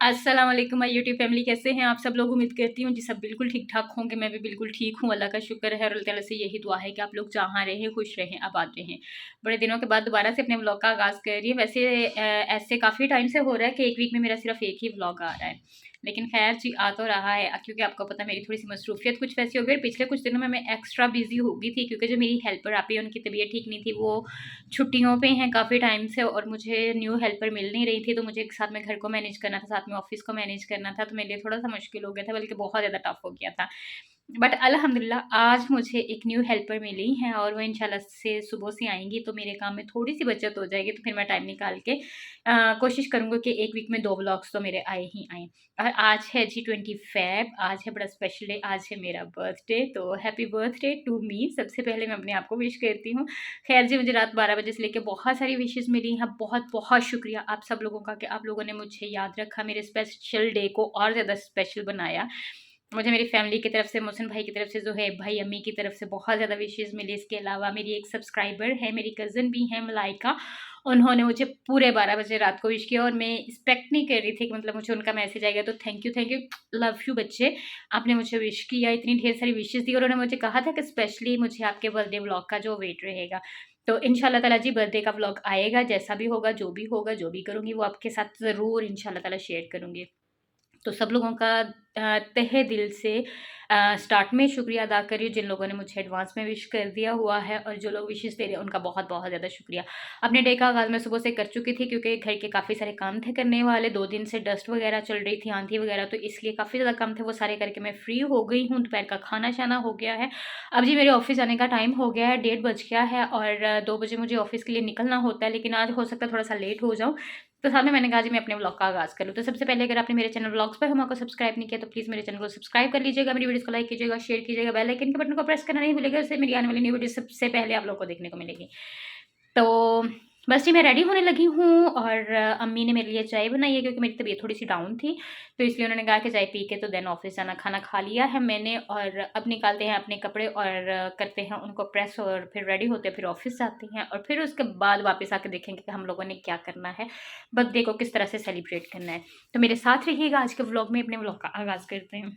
अस्सलाम वालेकुम my YouTube family, कैसे हैं आप सब लोग। उम्मीद करती हूँ जी सब बिल्कुल ठीक ठाक होंगे। मैं भी बिल्कुल ठीक हूँ, अल्लाह का शुक्र है और अल्लाह ताला से यही दुआ है कि आप लोग जहाँ रहें खुश रहें आबाद रहें। बड़े दिनों के बाद दोबारा से अपने व्लॉग का आगाज़ कर रही है। वैसे ऐसे काफ़ी टाइम से हो रहा है कि एक वीक में मेरा सिर्फ एक ही व्लॉग आ रहा है, लेकिन खैर जी आ तो रहा है क्योंकि आपको पता मेरी थोड़ी सी मसरूफियत कुछ वैसी हो गई। पिछले कुछ दिनों में मैं एक्स्ट्रा बिजी हो गई थी क्योंकि जो मेरी हेल्पर आप ही उनकी तबीयत ठीक नहीं थी, वो छुट्टियों पे हैं काफ़ी टाइम से और मुझे न्यू हेल्पर मिल नहीं रही थी। तो मुझे एक साथ में घर को मैनेज करना था, साथ में ऑफिस को मैनेज करना था, तो मेरे लिए थोड़ा सा मुश्किल हो गया था, बल्कि बहुत ज़्यादा टफ हो गया था। बट अल्हम्दुलिल्लाह आज मुझे एक न्यू हेल्पर मिली हैं और वो इंशाल्लाह से सुबह से आएंगी, तो मेरे काम में थोड़ी सी बचत हो जाएगी। तो फिर मैं टाइम निकाल के कोशिश करूँगी कि एक वीक में 2 व्लॉग्स तो मेरे आए ही आएँ। और आज है जी 20 फ़ेब, आज है बड़ा स्पेशल डे, आज है मेरा बर्थडे। तो हैप्पी बर्थडे टू मी। सबसे पहले मैं अपने आप को विश करती हूँ। खैर जी, मुझे रात 12 बजे से लेके बहुत सारी विशेज़ मिली हैं। बहुत-बहुत शुक्रिया आप सब लोगों का कि आप लोगों ने मुझे याद रखा, मेरे स्पेशल डे को और ज़्यादा स्पेशल बनाया। मुझे मेरी फैमिली की तरफ से, मोहसिन भाई की तरफ से, ज़ुहैब भाई, अम्मी की तरफ से बहुत ज़्यादा विशेज़ मिली। इसके अलावा मेरी एक सब्सक्राइबर है, मेरी कज़िन भी है मलाइका, उन्होंने मुझे पूरे 12 बजे रात को विश किया और मैं एक्सपेक्ट नहीं कर रही थी कि मतलब मुझे उनका मैसेज आएगा। तो थैंक यू, लव यू बच्चे, आपने मुझे विश किया, इतनी ढेर सारी विशेज़ दी और उन्होंने मुझे कहा था कि स्पेशली मुझे आपके बर्थडे व्लॉग का जो वेट रहेगा। तो इंशाल्लाह ताला जी बर्थडे का व्लॉग आएगा, जैसा भी होगा, जो भी होगा, जो भी करूँगी वो आपके साथ ज़रूर इंशाल्लाह ताला शेयर करूँगी। तो सब लोगों का तहे दिल से स्टार्ट में शुक्रिया अदा कर रही हूँ जिन लोगों ने मुझे एडवांस में विश कर दिया हुआ है, और जो लोग विशेस दे रहे हैं उनका बहुत बहुत ज़्यादा शुक्रिया। अपने डे का आगाज़ मैं सुबह से कर चुकी थी क्योंकि घर के काफ़ी सारे काम थे करने वाले। 2 दिन से डस्ट वगैरह चल रही थी, आंधी वगैरह, तो इसलिए काफ़ी ज़्यादा काम थे, वो सारे करके मैं फ्री हो गई हूँ। दोपहर का खाना शाना हो गया है। अब जी मेरे ऑफिस जाने का टाइम हो गया है, 1:30 बज गया है और 2 बजे मुझे ऑफिस के लिए निकलना होता है, लेकिन आज हो सकता है थोड़ा सा लेट हो जाऊँ। तो साथ में मैंने कहा जी मैं अपने व्लॉग का आगाज़ कर लूँ। तो सबसे पहले अगर आपने मेरे चैनल व्लॉग्स पर हमारे को सब्सक्राइब नहीं किया तो प्लीज़ मेरे चैनल को सब्सक्राइब कर लीजिएगा, मेरी वीडियोज़ को लाइक कीजिएगा, शेयर कीजिएगा, बेल आइकन के बटन को प्रेस करना नहीं भूलिएगा, इससे मेरी आने वाली न्यू वीडियो सबसे पहले आप लोग को देखने को मिलेगी। तो बस जी मैं रेडी होने लगी हूँ और अम्मी ने मेरे लिए चाय बनाई है क्योंकि मेरी तबीयत थोड़ी सी डाउन थी, तो इसलिए उन्होंने कहा कि चाय पी के तो देन ऑफिस जाना। खाना खा लिया है मैंने और अब निकालते हैं अपने कपड़े और करते हैं उनको प्रेस और फिर रेडी होते हैं, फिर ऑफिस जाते हैं और फिर उसके बाद वापस आके देखेंगे कि हम लोगों ने क्या करना है, बर्थडे को किस तरह से सेलिब्रेट करना है। तो मेरे साथ रहिएगा, आज के व्लॉग में अपने व्लॉग का आगाज़ करते हैं।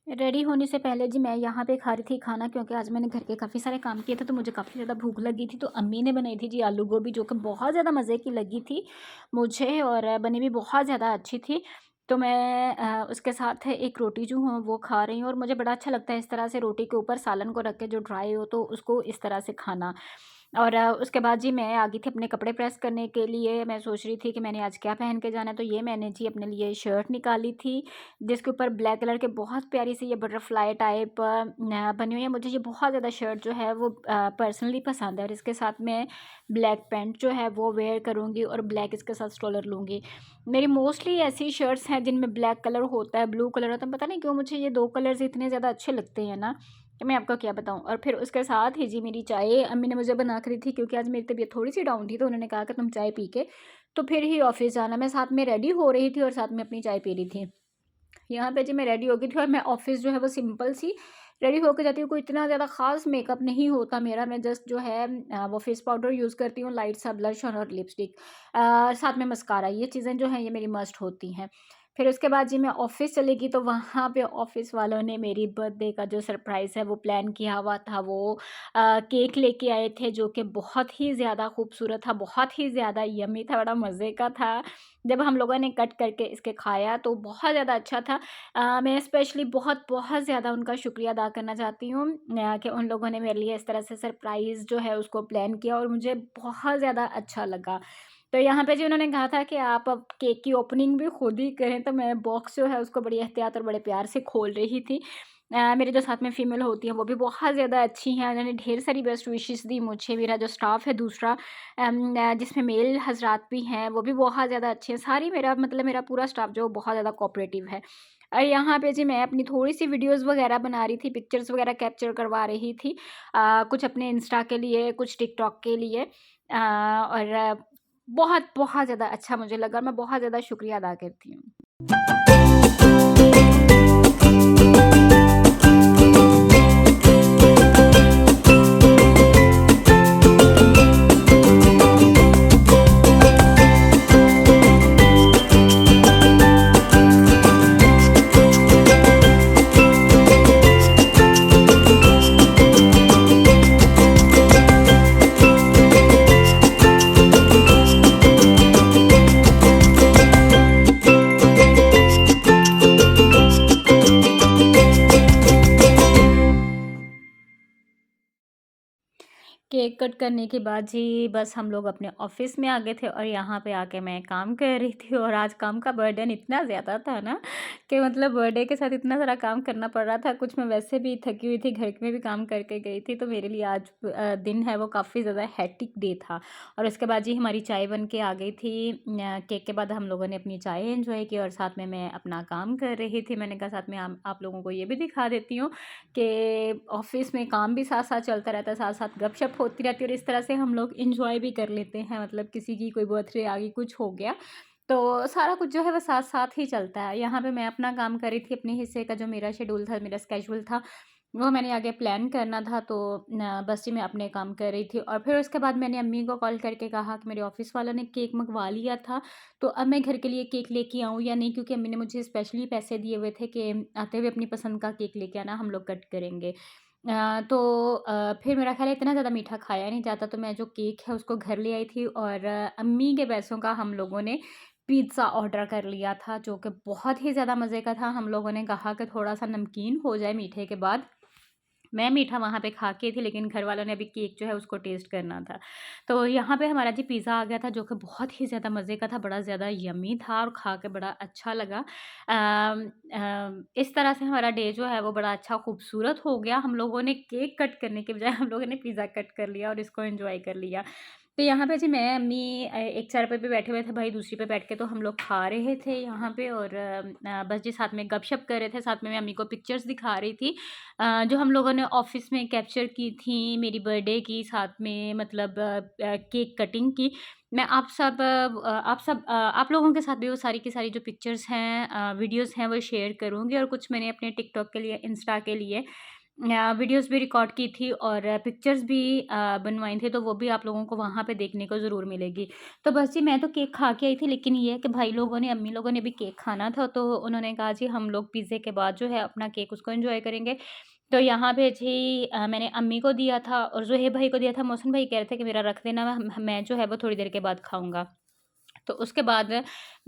रेडी होने से पहले जी मैं यहाँ पे खा रही थी खाना, क्योंकि आज मैंने घर के काफ़ी सारे काम किए थे तो मुझे काफ़ी ज़्यादा भूख लगी थी। तो अम्मी ने बनाई थी जी आलू गोभी, जो कि बहुत ज़्यादा मज़े की लगी थी मुझे और बनी भी बहुत ज़्यादा अच्छी थी। तो मैं उसके साथ एक रोटी जो हूँ वो खा रही हूँ और मुझे बड़ा अच्छा लगता है इस तरह से रोटी के ऊपर सालन को रख के, जो ड्राई हो तो उसको इस तरह से खाना। और उसके बाद जी मैं आ गई थी अपने कपड़े प्रेस करने के लिए। मैं सोच रही थी कि मैंने आज क्या पहन के जाना है, तो ये मैंने जी अपने लिए शर्ट निकाली थी जिसके ऊपर ब्लैक कलर के बहुत प्यारी सी ये बटरफ्लाई टाइप बनी हुई है। मुझे ये बहुत ज़्यादा शर्ट जो है वो पर्सनली पसंद है और इसके साथ मैं ब्लैक पैंट जो है वो वेयर करूँगी और ब्लैक इसके साथ स्टॉलर लूँगी। मेरी मोस्टली ऐसी शर्ट्स हैं जिनमें ब्लैक कलर होता है, ब्लू कलर होता है, पता नहीं क्यों मुझे ये 2 कलर्स इतने ज़्यादा अच्छे लगते हैं ना कि मैं आपको क्या बताऊँ। और फिर उसके साथ ही जी मेरी चाय अम्मी ने मुझे बना कर दी थी, क्योंकि आज मेरी तबीयत थोड़ी सी डाउन थी, तो उन्होंने कहा कि तुम चाय पी के तो फिर ही ऑफिस जाना। मैं साथ में रेडी हो रही थी और साथ में अपनी चाय पी रही थी। यहाँ पे जी मैं रेडी हो गई थी और मैं ऑफिस जो है वो सिंपल सी रेडी होकर जाती हूँ। कोई इतना ज़्यादा ख़ास मेकअप नहीं होता मेरा। मैं जस्ट जो है वो फेस पाउडर यूज़ करती हूँ, लाइट सा ब्लश और लिपस्टिक, साथ में मस्कारा। ये चीज़ें जो हैं ये मेरी मस्ट होती हैं। फिर उसके बाद जी मैं ऑफ़िस चली गई, तो वहाँ पे ऑफ़िस वालों ने मेरी बर्थडे का जो सरप्राइज़ है वो प्लान किया हुआ था। वो केक लेके आए थे जो कि बहुत ही ज़्यादा खूबसूरत था, बहुत ही ज़्यादा यम्मी था, बड़ा मज़े का था। जब हम लोगों ने कट करके इसके खाया तो बहुत ज़्यादा अच्छा था। मैं स्पेशली बहुत ज़्यादा उनका शुक्रिया अदा करना चाहती हूँ कि उन लोगों ने मेरे लिए इस तरह से सरप्राइज़ जो है उसको प्लान किया और मुझे बहुत ज़्यादा अच्छा लगा। तो यहाँ पे जी उन्होंने कहा था कि आप अब केक की ओपनिंग भी खुद ही करें, तो मैं बॉक्स जो है उसको बड़ी एहतियात और बड़े प्यार से खोल रही थी। मेरे जो साथ में फ़ीमेल होती हैं वो भी बहुत ज़्यादा अच्छी हैं, उन्होंने ढेर सारी बेस्ट विशेस दी मुझे। मेरा जो स्टाफ़ है दूसरा जिसमें मेल हज़रात भी हैं वो भी बहुत ज़्यादा अच्छे हैं। सारी मेरा मतलब मेरा पूरा स्टाफ़ जो बहुत ज़्यादा कोऑपरेटिव है। और यहाँ पे जी मैं अपनी थोड़ी-सी वीडियोज़ वग़ैरह बना रही थी, पिक्चर्स वग़ैरह कैप्चर करवा रही थी। कुछ अपने इंस्टा के लिए, कुछ टिकटॉक के लिए। और बहुत ज़्यादा अच्छा मुझे लगा और मैं बहुत ज़्यादा शुक्रिया अदा करती हूँ। केक कट करने के बाद जी बस हम लोग अपने ऑफिस में आ गए थे और यहाँ पे आके मैं काम कर रही थी। और आज काम का बर्डन इतना ज़्यादा था ना कि मतलब बर्थडे के साथ इतना सारा काम करना पड़ रहा था। कुछ मैं वैसे भी थकी हुई थी, घर में भी काम करके गई थी, तो मेरे लिए आज दिन है वो काफ़ी ज़्यादा हेक्टिक डे था। और उसके बाद जी हमारी चाय बन के आ गई थी। केक के बाद हम लोगों ने अपनी चाय एंजॉय की और साथ में मैं अपना काम कर रही थी। मैंने कहा साथ में आप लोगों को ये भी दिखा देती हूँ कि ऑफिस में काम भी साथ साथ चलता रहता है, साथ साथ गपशप होती रहती है और इस तरह से हम लोग इंजॉय भी कर लेते हैं। मतलब किसी की कोई बर्थडे आ गई, कुछ हो गया, तो सारा कुछ जो है वो साथ साथ ही चलता है। यहाँ पे मैं अपना काम कर रही थी, अपने हिस्से का जो मेरा शेड्यूल था, मेरा स्केड्यूल था, वो मैंने आगे प्लान करना था। तो बस जी मैं अपने काम कर रही थी और फिर उसके बाद मैंने अम्मी को कॉल करके कहा कि मेरे ऑफ़िस वालों ने केक मंगवा लिया था, तो अब मैं घर के लिए केक लेके आऊँ या नहीं, क्योंकि अम्मी ने मुझे स्पेशली पैसे दिए हुए थे कि आते हुए अपनी पसंद का केक लेके आना, हम लोग कट करेंगे। तो फिर मेरा ख़्याल है इतना ज़्यादा मीठा खाया नहीं जाता, तो मैं जो केक है उसको घर ले आई थी और अम्मी के पैसों का हम लोगों ने पिज़्ज़ा ऑर्डर कर लिया था, जो कि बहुत ही ज़्यादा मज़े का था। हम लोगों ने कहा कि थोड़ा-सा नमकीन हो जाए मीठे के बाद। मैं मीठा वहाँ पे खा के थी, लेकिन घर वालों ने अभी केक जो है उसको टेस्ट करना था। तो यहाँ पे हमारा जी पिज़्ज़ा आ गया था, जो कि बहुत ही ज़्यादा मज़े का था, बड़ा ज़्यादा यम्मी था और खा के बड़ा अच्छा लगा। इस तरह से हमारा डे जो है वो बड़ा अच्छा खूबसूरत हो गया। हम लोगों ने केक कट करने के बजाय हम लोगों ने पिज़्ज़ा कट कर लिया और इसको एन्जॉय कर लिया। तो यहाँ पे जी मैं, अम्मी एक चारपाई पे बैठे हुए थे, भाई दूसरी पे बैठ के, तो हम लोग खा रहे थे यहाँ पे और बस जी साथ में गपशप कर रहे थे। साथ में मैं अम्मी को पिक्चर्स दिखा रही थी जो हम लोगों ने ऑफ़िस में कैप्चर की थी, मेरी बर्थडे की, साथ में मतलब केक कटिंग की। मैं आप लोगों के साथ भी वो सारी की सारी जो पिक्चर्स हैं, वीडियोज़ हैं, वो शेयर करूँगी और कुछ मैंने अपने टिकटॉक के लिए, इंस्टा के लिए वीडियोज़ भी रिकॉर्ड की थी और पिक्चर्स भी बनवाई थी, तो वो भी आप लोगों को वहाँ पे देखने को ज़रूर मिलेगी। तो बस जी मैं तो केक खा के आई थी, लेकिन ये है कि भाई लोगों ने, अम्मी लोगों ने भी केक खाना था, तो उन्होंने कहा जी हम लोग पिज़्ज़े के बाद जो है अपना केक उसको एन्जॉय करेंगे। तो यहाँ पे जी मैंने अम्मी को दिया था और ज़ुहैब भाई को दिया था। मोहसिन भाई कह रहे थे कि मेरा रख देना, मैं जो है वो थोड़ी देर के बाद खाऊँगा। तो उसके बाद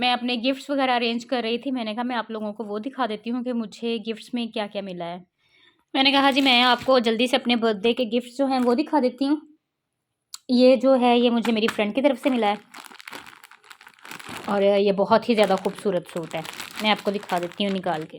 मैं अपने गिफ्ट्स वगैरह अरेंज कर रही थी। मैंने कहा मैं आप लोगों को वो दिखा देती हूँ कि मुझे गिफ्ट्स में क्या-क्या मिला है। मैंने कहा जी मैं आपको जल्दी से अपने बर्थडे के गिफ्ट्स जो हैं वो दिखा देती हूँ। ये जो है ये मुझे मेरी फ्रेंड की तरफ से मिला है और ये बहुत ही ज़्यादा खूबसूरत सूट है। मैं आपको दिखा देती हूँ निकाल के।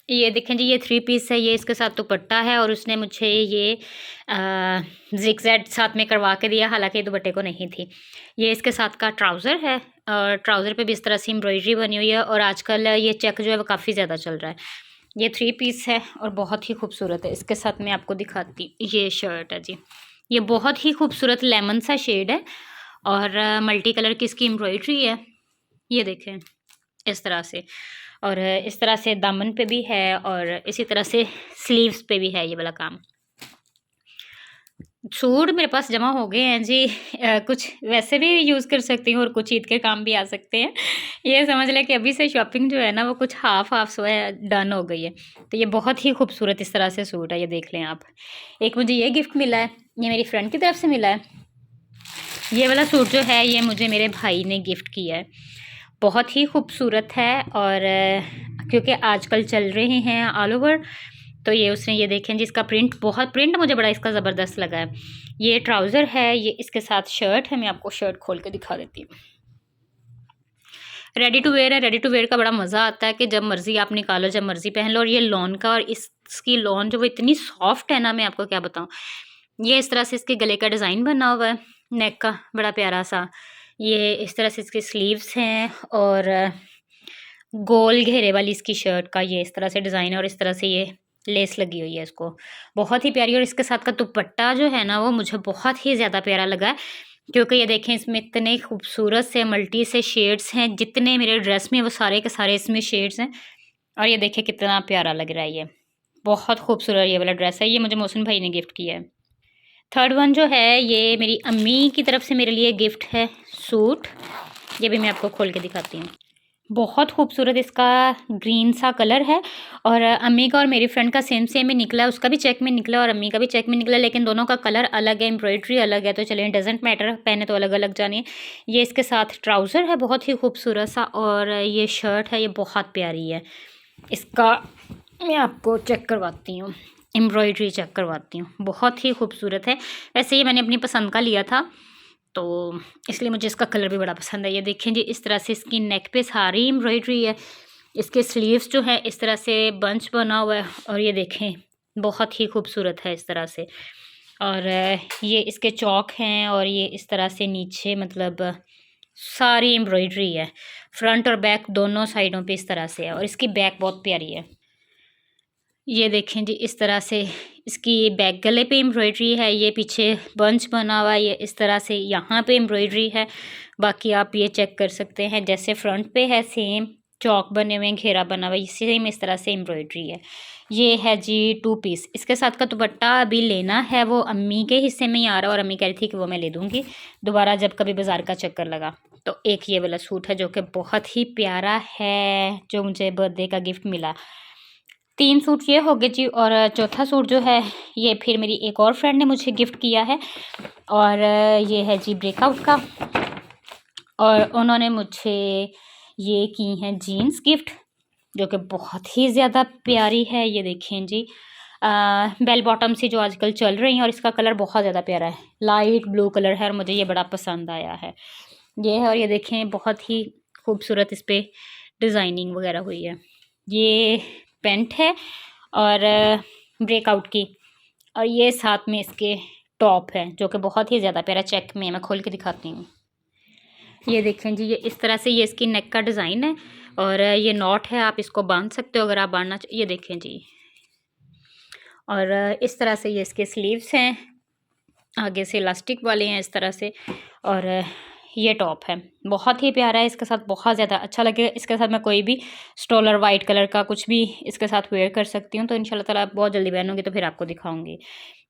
ये देखें जी, ये 3 पीस है, ये इसके साथ दुपट्टा है और उसने मुझे ये ज़िगज़ैग साथ में करवा के दिया, हालाँकि ये दुपट्टे को नहीं थी। ये इसके साथ का ट्राउज़र है और ट्राउज़र पे भी इस तरह से एम्ब्रॉयडरी बनी हुई है और आजकल ये चेक जो है वो काफ़ी ज़्यादा चल रहा है। ये 3 पीस है और बहुत ही खूबसूरत है। इसके साथ मैं आपको दिखाती, ये शर्ट है जी। ये बहुत ही खूबसूरत लेमन सा शेड है और मल्टी कलर की इसकी एम्ब्रॉयडरी है। ये देखें इस तरह से, और इस तरह से दामन पे भी है और इसी तरह से स्लीव्स पे भी है ये वाला काम। सूट मेरे पास जमा हो गए हैं जी। कुछ वैसे भी यूज़ कर सकती हूँ और कुछ ईद के काम भी आ सकते हैं। ये समझ लें कि अभी से शॉपिंग जो है ना वो कुछ हाफ़ सो है, डन हो गई है। तो ये बहुत ही खूबसूरत इस तरह से सूट है, ये देख लें आप। एक मुझे ये गिफ्ट मिला है, ये मेरी फ्रेंड की तरफ से मिला है। ये वाला सूट जो है ये मुझे मेरे भाई ने गिफ्ट किया है। बहुत ही खूबसूरत है और क्योंकि आजकल चल रहे हैं ऑल ओवर, तो ये उसने, ये देखें जी इसका प्रिंट मुझे बड़ा इसका ज़बरदस्त लगा है। ये ट्राउज़र है, ये इसके साथ शर्ट है। मैं आपको शर्ट खोल के दिखा देती हूँ। रेडी टू वेयर है। रेडी टू वेयर का बड़ा मज़ा आता है कि जब मर्ज़ी आप निकालो, जब मर्ज़ी पहन लो। और ये लॉन का, और इसकी लॉन जो वो इतनी सॉफ्ट है ना, मैं आपको क्या बताऊँ। ये इस तरह से इसके गले का डिज़ाइन बना हुआ है, नेक का बड़ा प्यारा सा। ये इस तरह से इसकी स्लीव्स हैं और गोल घेरे वाली इसकी शर्ट का ये इस तरह से डिज़ाइन है और इस तरह से ये लेस लगी हुई है इसको, बहुत ही प्यारी। और इसके साथ का दुपट्टा जो है ना वो मुझे बहुत ही ज़्यादा प्यारा लगा है, क्योंकि ये देखें इसमें इतने खूबसूरत से मल्टी से शेड्स हैं। जितने मेरे ड्रेस में वो सारे के सारे इसमें शेड्स हैं और ये देखें कितना प्यारा लग रहा है। ये बहुत खूबसूरत ये वाला ड्रेस है, ये मुझे मोहसिन भाई ने गिफ्ट किया है। थर्ड वन जो है ये मेरी अम्मी की तरफ से मेरे लिए गिफ्ट है, सूट। ये भी मैं आपको खोल के दिखाती हूँ। बहुत खूबसूरत इसका ग्रीन सा कलर है और अम्मी का और मेरी फ्रेंड का सेम सेम ही निकला है। उसका भी चेक में निकला और अम्मी का भी चेक में निकला, लेकिन दोनों का कलर अलग है, एम्ब्रॉयडरी अलग है। तो चलिए, डजेंट मैटर, पहने तो अलग अलग जानिए। ये इसके साथ ट्राउज़र है बहुत ही खूबसूरत सा और ये शर्ट है, ये बहुत प्यारी है। इसका मैं आपको चेक करवाती हूँ। एम्ब्रॉयडरी चेक करवाती हूँ, बहुत ही खूबसूरत है। वैसे ये मैंने अपनी पसंद का लिया था, तो इसलिए मुझे इसका कलर भी बड़ा पसंद है। ये देखें जी, इस तरह से इसकी नेक पे सारी एम्ब्रॉयडरी है। इसके स्लीव्स जो है इस तरह से बंच बना हुआ है, और ये देखें बहुत ही खूबसूरत है इस तरह से। और ये इसके चौक हैं, और ये इस तरह से नीचे मतलब सारी एम्ब्रॉयडरी है, फ्रंट और बैक दोनों साइडों पे इस तरह से है। और इसकी बैक बहुत प्यारी है। ये देखें जी, इस तरह से इसकी बैक गले पे एम्ब्रॉयडरी है, ये पीछे बंच बना हुआ है, ये इस तरह से यहाँ पे एम्ब्रॉयडरी है। बाकी आप ये चेक कर सकते हैं, जैसे फ्रंट पे है सेम चौक बने हुए हैं, घेरा बना हुआ है, सेम इस तरह से एम्ब्रॉयडरी है। ये है जी 2 पीस। इसके साथ का दुपट्टा अभी लेना है, वो अम्मी के हिस्से में ही आ रहा है, और अम्मी कह रही थी कि वो मैं ले दूँगी दोबारा जब कभी बाज़ार का चक्कर लगा। तो एक ये वाला सूट है जो कि बहुत ही प्यारा है, जो मुझे बर्थडे का गिफ्ट मिला। 3 सूट ये हो गए जी, और चौथा सूट जो है ये फिर मेरी एक और फ्रेंड ने मुझे गिफ्ट किया है, और ये है जी ब्रेकआउट का। और उन्होंने मुझे ये की हैं जीन्स गिफ्ट, जो कि बहुत ही ज़्यादा प्यारी है। ये देखें जी, बेल बॉटम सी जो आजकल चल रही हैं, और इसका कलर बहुत ज़्यादा प्यारा है, लाइट ब्लू कलर है, और मुझे ये बड़ा पसंद आया है। ये है, और ये देखें बहुत ही खूबसूरत इस पर डिज़ाइनिंग वगैरह हुई है। ये पेंट है और ब्रेकआउट की, और ये साथ में इसके टॉप है जो कि बहुत ही ज़्यादा प्यारा चेक में है। मैं खोल के दिखाती हूँ। ये देखें जी, ये इस तरह से ये इसकी नेक का डिज़ाइन है, और ये नॉट है, आप इसको बांध सकते हो अगर आप बांधना ये देखें जी। और इस तरह से ये इसके स्लीव्स हैं, आगे से इलास्टिक वाले हैं इस तरह से। और ये टॉप है, बहुत ही प्यारा है, इसके साथ बहुत ज़्यादा अच्छा लगेगा। इसके साथ मैं कोई भी स्टोलर वाइट कलर का कुछ भी इसके साथ वेयर कर सकती हूँ, तो इंशाल्लाह ताला बहुत जल्दी पहनूँगी तो फिर आपको दिखाऊँगी।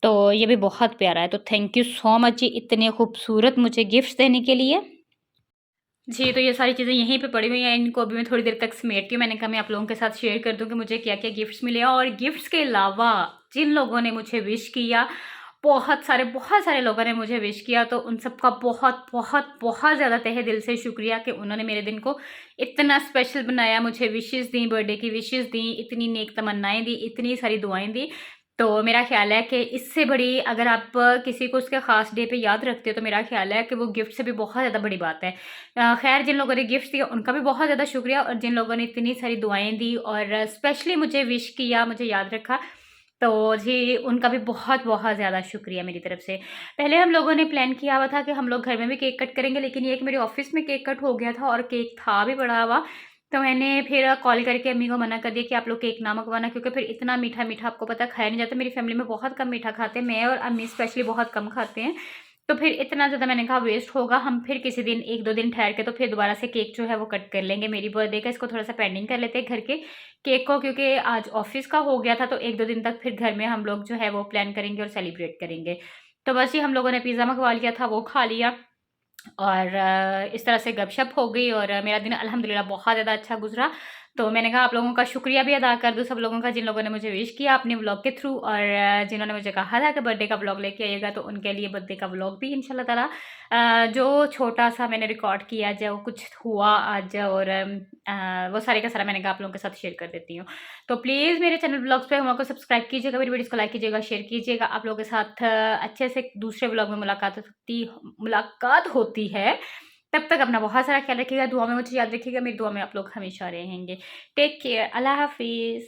तो ये भी बहुत प्यारा है। तो थैंक यू सो मच जी, इतने खूबसूरत मुझे गिफ्ट्स देने के लिए। जी, तो ये सारी चीज़ें यहीं पे पड़ी हुई हैं, इनको अभी मैं थोड़ी देर तक समेटती हूँ। मैंने कहा मैं आप लोगों के साथ शेयर कर दूँ कि मुझे क्या-क्या गिफ्ट्स मिले, और गिफ्ट्स के अलावा जिन लोगों ने मुझे विश किया, बहुत सारे लोगों ने मुझे विश किया, तो उन सबका बहुत बहुत बहुत ज़्यादा तहे दिल से शुक्रिया कि उन्होंने मेरे दिन को इतना स्पेशल बनाया, मुझे विशेज़ दी, बर्थडे की विशेज़ दी, इतनी नेक तमन्नाएँ दी, इतनी सारी दुआएँ दी। तो मेरा ख़्याल है कि इससे बड़ी अगर आप किसी को उसके ख़ास डे पे याद रखते हो, तो मेरा ख़्याल है कि वो गिफ्ट से भी बहुत ज़्यादा बड़ी बात है। ख़ैर, जिन लोगों ने गिफ्ट दिया उनका भी बहुत ज़्यादा शुक्रिया, और जिन लोगों ने इतनी सारी दुआएँ दी और स्पेशली मुझे विश किया, मुझे याद रखा, तो जी उनका भी बहुत-बहुत ज़्यादा शुक्रिया मेरी तरफ से। पहले हम लोगों ने प्लान किया हुआ था कि हम लोग घर में भी केक कट करेंगे, लेकिन ये कि मेरे ऑफ़िस में केक कट हो गया था और केक था भी पड़ा हुआ, तो मैंने फिर कॉल करके अम्मी को मना कर दिया कि आप लोग केक ना मँगवाना, क्योंकि फिर इतना मीठा-मीठा आपको पता है खाया नहीं जाता। मेरी फ़ैमिली में बहुत कम मीठा खाते हैं, मैं और अम्मी स्पेशली बहुत कम खाते हैं। तो फिर इतना ज़्यादा मैंने कहा वेस्ट होगा, हम फिर किसी दिन 1-2 दिन ठहर के तो फिर दोबारा से केक जो है वो कट कर लेंगे मेरी बर्थडे का। इसको थोड़ा-सा पेंडिंग कर लेते हैं घर के केक को, क्योंकि आज ऑफ़िस का हो गया था, तो 1-2 दिन तक फिर घर में हम लोग जो है वो प्लान करेंगे और सेलिब्रेट करेंगे। तो बस ये हम लोगों ने पिज़्ज़ा मँगवा लिया था, वो खा लिया, और इस तरह से गपशप हो गई, और मेरा दिन अल्हम्दुलिल्लाह बहुत ज़्यादा अच्छा गुज़रा। तो मैंने कहा आप लोगों का शुक्रिया भी अदा कर दूँ, सब लोगों का जिन लोगों ने मुझे विश किया अपने व्लॉग के थ्रू, और जिन्होंने मुझे कहा था कि बर्थडे का व्लॉग लेके आइएगा, तो उनके लिए बर्थडे का व्लॉग भी इंशाल्लाह ताला जो छोटा-सा मैंने रिकॉर्ड किया, जो कुछ हुआ आज, और वो सारे का सारा मैंने कहा आप लोगों के साथ शेयर कर देती हूँ। तो प्लीज़ मेरे चैनल व्लॉग्स पे को सब्सक्राइब कीजिएगा, मेरी वीडियोज़ को लाइक कीजिएगा, शेयर कीजिएगा। आप लोगों के साथ अच्छे से दूसरे व्लॉग में मुलाकात होती है। तब तक अपना बहुत सारा ख्याल रखिएगा, दुआ में मुझे याद रखिएगा, मेरी दुआ में आप लोग हमेशा रहेंगे। टेक केयर, अल्लाह हाफ़िज़।